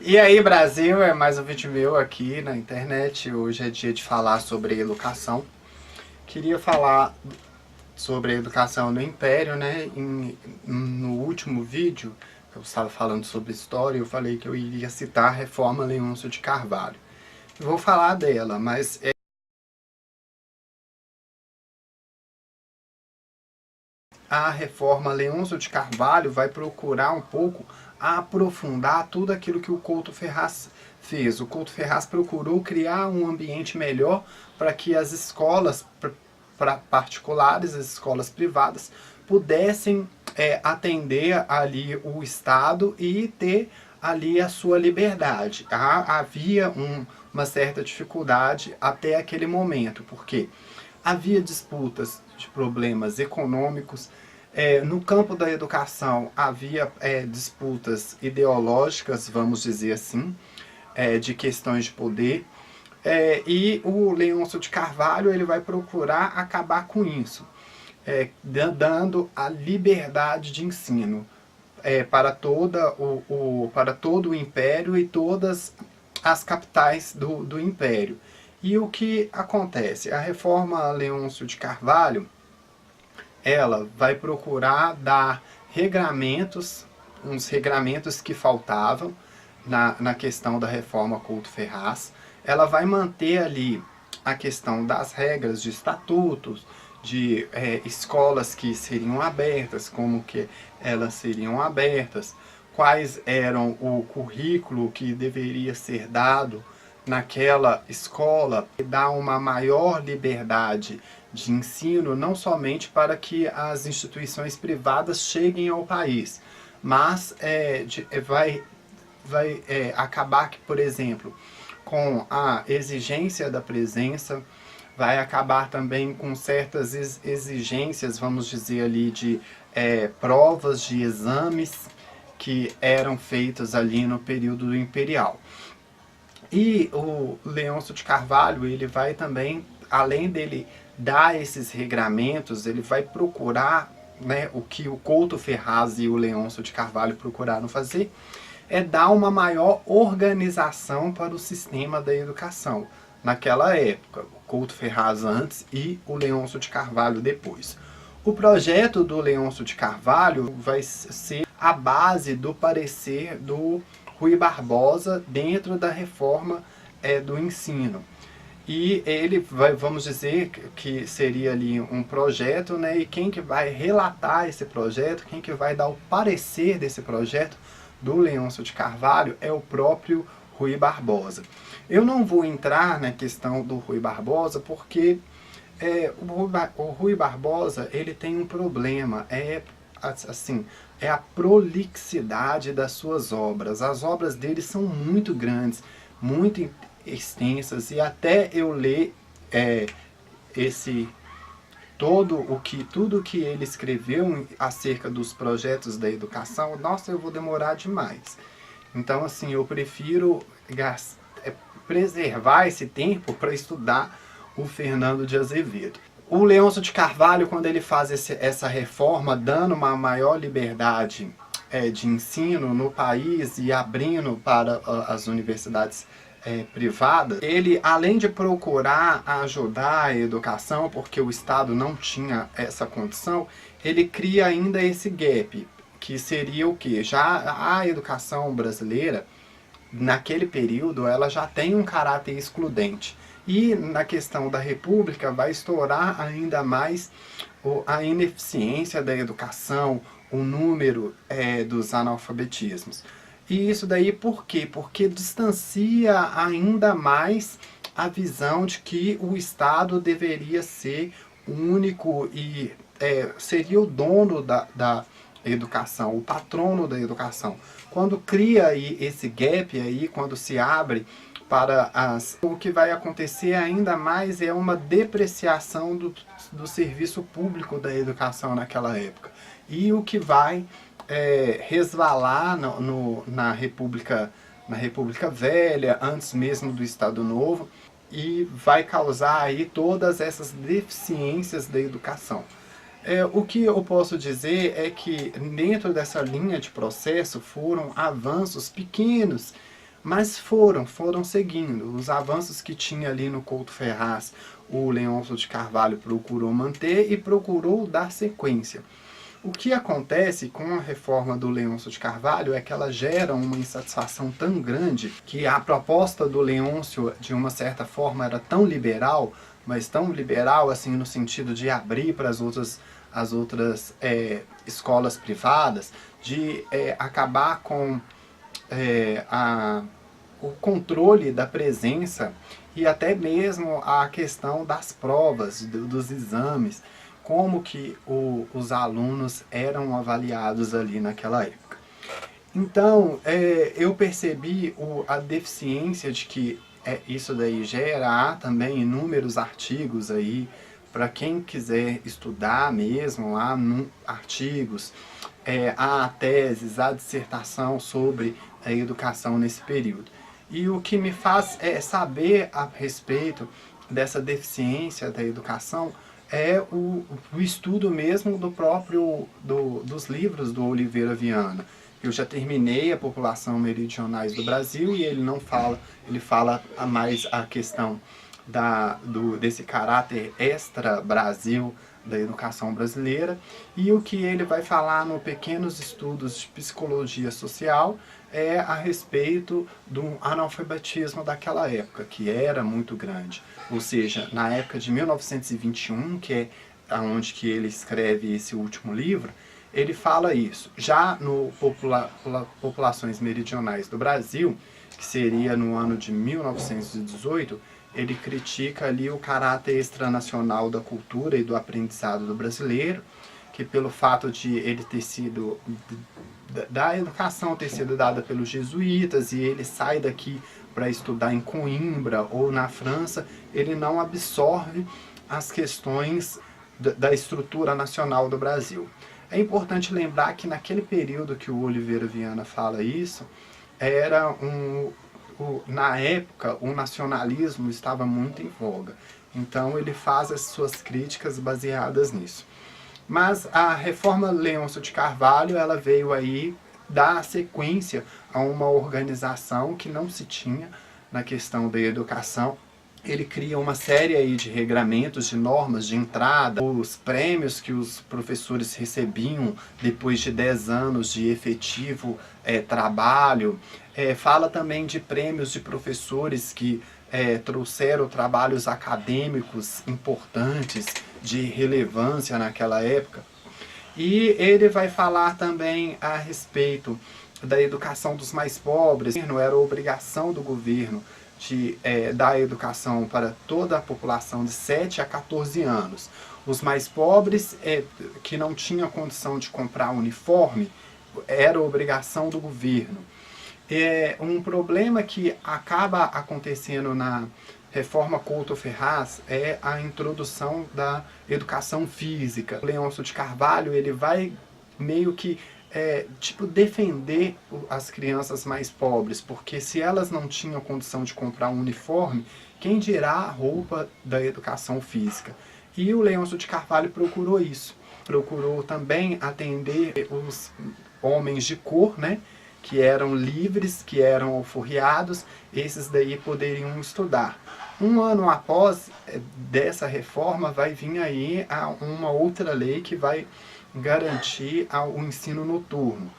E aí, Brasil, é mais um vídeo meu aqui na internet. Hoje é dia de falar sobre educação. Queria falar sobre a educação no Império, né? No último vídeo, eu estava falando sobre história, eu falei que eu iria citar a Reforma Leôncio de Carvalho. Eu vou falar dela, mas a Reforma Leôncio de Carvalho vai procurar um pouco aprofundar tudo aquilo que o Couto Ferraz fez. O Couto Ferraz procurou criar um ambiente melhor para que as escolas particulares, as escolas privadas, pudessem atender ali o Estado e ter ali a sua liberdade. Havia uma certa dificuldade até aquele momento, porque havia disputas de problemas econômicos. No campo da educação havia disputas ideológicas, vamos dizer assim, de questões de poder. E o Leôncio de Carvalho ele vai procurar acabar com isso, dando a liberdade de ensino para todo o Império e todas as capitais do Império. E o que acontece? A Reforma Leôncio de Carvalho ela vai procurar dar regramentos, uns regramentos que faltavam na questão da reforma Couto Ferraz. Ela vai manter ali a questão das regras de estatutos, de escolas que seriam abertas, como que elas seriam abertas, quais eram o currículo que deveria ser dado naquela escola, dar uma maior liberdade de ensino, não somente para que as instituições privadas cheguem ao país, mas vai acabar que, por exemplo, com a exigência da presença, vai acabar também com certas exigências, vamos dizer ali, de provas de exames que eram feitas ali no período imperial. E o Leôncio de Carvalho, ele vai também, além dele dar esses regramentos, ele vai procurar, né, o que o Couto Ferraz e o Leôncio de Carvalho procuraram fazer, é dar uma maior organização para o sistema da educação. Naquela época, o Couto Ferraz antes e o Leôncio de Carvalho depois. O projeto do Leôncio de Carvalho vai ser a base do parecer do Rui Barbosa dentro da reforma do ensino. E ele vai, vamos dizer, que seria ali um projeto, né? E quem que vai relatar esse projeto, quem que vai dar o parecer desse projeto do Leôncio de Carvalho é o próprio Rui Barbosa. Eu não vou entrar na questão do Rui Barbosa porque o Rui Barbosa ele tem um problema, assim, é a prolixidade das suas obras. As obras dele são muito grandes, muito extensas, e até eu ler tudo que ele escreveu acerca dos projetos da educação, nossa, eu vou demorar demais. Então, assim, eu prefiro preservar esse tempo para estudar o Fernando de Azevedo. O Leôncio de Carvalho, quando ele faz essa reforma, dando uma maior liberdade de ensino no país e abrindo para as universidades privadas, ele, além de procurar ajudar a educação, porque o Estado não tinha essa condição, ele cria ainda esse gap, que seria o quê? Já a educação brasileira, naquele período, ela já tem um caráter excludente. E na questão da República vai estourar ainda mais a ineficiência da educação, o número dos analfabetismos. E isso daí por quê? Porque distancia ainda mais a visão de que o Estado deveria ser único e seria o dono da educação, o patrono da educação. Quando cria aí esse gap aí, quando se abre para o que vai acontecer ainda mais é uma depreciação do serviço público da educação naquela época. E o que vai resvalar na República Velha, antes mesmo do Estado Novo, e vai causar aí todas essas deficiências da educação. O que eu posso dizer é que dentro dessa linha de processo foram avanços pequenos, mas foram seguindo. Os avanços que tinha ali no Couto Ferraz, o Leôncio de Carvalho procurou manter e procurou dar sequência. O que acontece com a reforma do Leôncio de Carvalho é que ela gera uma insatisfação tão grande que a proposta do Leôncio, de uma certa forma, era tão liberal, mas tão liberal assim no sentido de abrir para as outras escolas privadas, de acabar com o controle da presença e até mesmo a questão das provas, dos exames, como que os alunos eram avaliados ali naquela época. Então, eu percebi a deficiência de que isso daí gera. Há também inúmeros artigos aí, para quem quiser estudar mesmo, há artigos, há teses, há dissertação sobre a educação nesse período. E o que me faz saber a respeito dessa deficiência da educação é o estudo mesmo dos livros do Oliveira Viana. Eu já terminei a População Meridionais do Brasil e ele não fala, ele fala mais a questão desse caráter extra-Brasil da educação brasileira, e o que ele vai falar no Pequenos Estudos de Psicologia Social é a respeito do analfabetismo daquela época, que era muito grande. Ou seja, na época de 1921, que é onde que ele escreve esse último livro, ele fala isso. Já no Populações Meridionais do Brasil, que seria no ano de 1918, ele critica ali o caráter extranacional da cultura e do aprendizado do brasileiro, que pelo fato de ele ter sido, da educação ter sido dada pelos jesuítas, e ele sai daqui para estudar em Coimbra ou na França, ele não absorve as questões da estrutura nacional do Brasil. É importante lembrar que naquele período que o Oliveira Viana fala isso, na época o nacionalismo estava muito em voga. Então ele faz as suas críticas baseadas nisso. Mas a reforma Leôncio de Carvalho, ela veio aí dar sequência a uma organização que não se tinha na questão da educação. Ele cria uma série aí de regramentos, de normas de entrada, os prêmios que os professores recebiam depois de 10 anos de efetivo trabalho. Fala também de prêmios de professores que trouxeram trabalhos acadêmicos importantes, de relevância naquela época. E ele vai falar também a respeito da educação dos mais pobres. Era obrigação do governo de dar educação para toda a população de 7 a 14 anos. Os mais pobres, que não tinham condição de comprar uniforme, era obrigação do governo. Um problema que acaba acontecendo na reforma Couto Ferraz é a introdução da educação física. O Leôncio de Carvalho, ele vai meio que defender as crianças mais pobres, porque se elas não tinham condição de comprar um uniforme, quem dirá a roupa da educação física? E o Leôncio de Carvalho procurou isso. Procurou também atender os homens de cor, né, que eram livres, que eram alforriados, esses daí poderiam estudar. Um ano após dessa reforma vai vir aí uma outra lei que vai garantir o ensino noturno.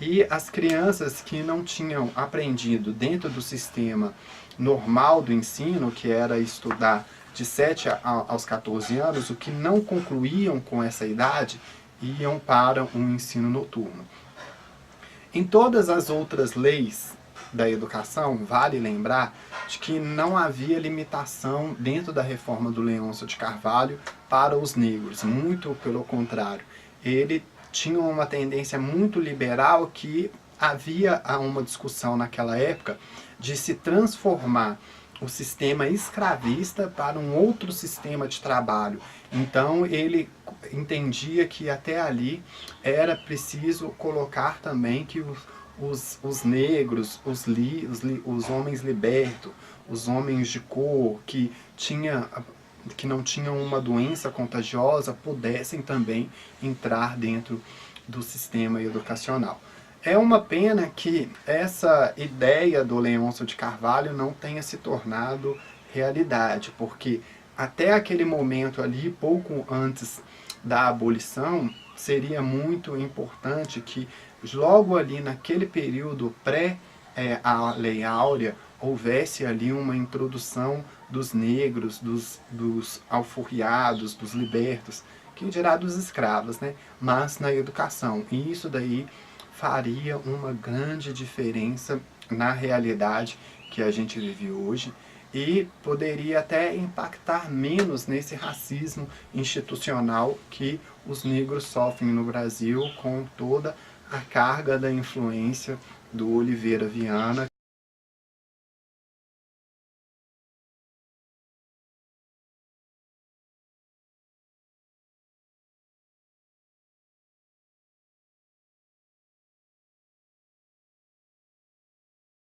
E as crianças que não tinham aprendido dentro do sistema normal do ensino, que era estudar de 7 aos 14 anos, o que não concluíam com essa idade, iam para um ensino noturno. Em todas as outras leis da educação, vale lembrar de que não havia limitação dentro da reforma do Leôncio de Carvalho para os negros, muito pelo contrário. Ele tinha uma tendência muito liberal, que havia uma discussão naquela época de se transformar o sistema escravista para um outro sistema de trabalho. Então ele entendia que até ali era preciso colocar também que os negros, os homens libertos, os homens de cor que não tinham uma doença contagiosa, pudessem também entrar dentro do sistema educacional. É uma pena que essa ideia do Leôncio de Carvalho não tenha se tornado realidade, porque até aquele momento ali, pouco antes da abolição, seria muito importante que logo ali naquele período pré a Lei Áurea, houvesse ali uma introdução dos negros, dos alforriados, dos libertos, que dirá dos escravos, né? Mas na educação. E isso daí faria uma grande diferença na realidade que a gente vive hoje e poderia até impactar menos nesse racismo institucional que os negros sofrem no Brasil com toda a carga da influência do Oliveira Viana.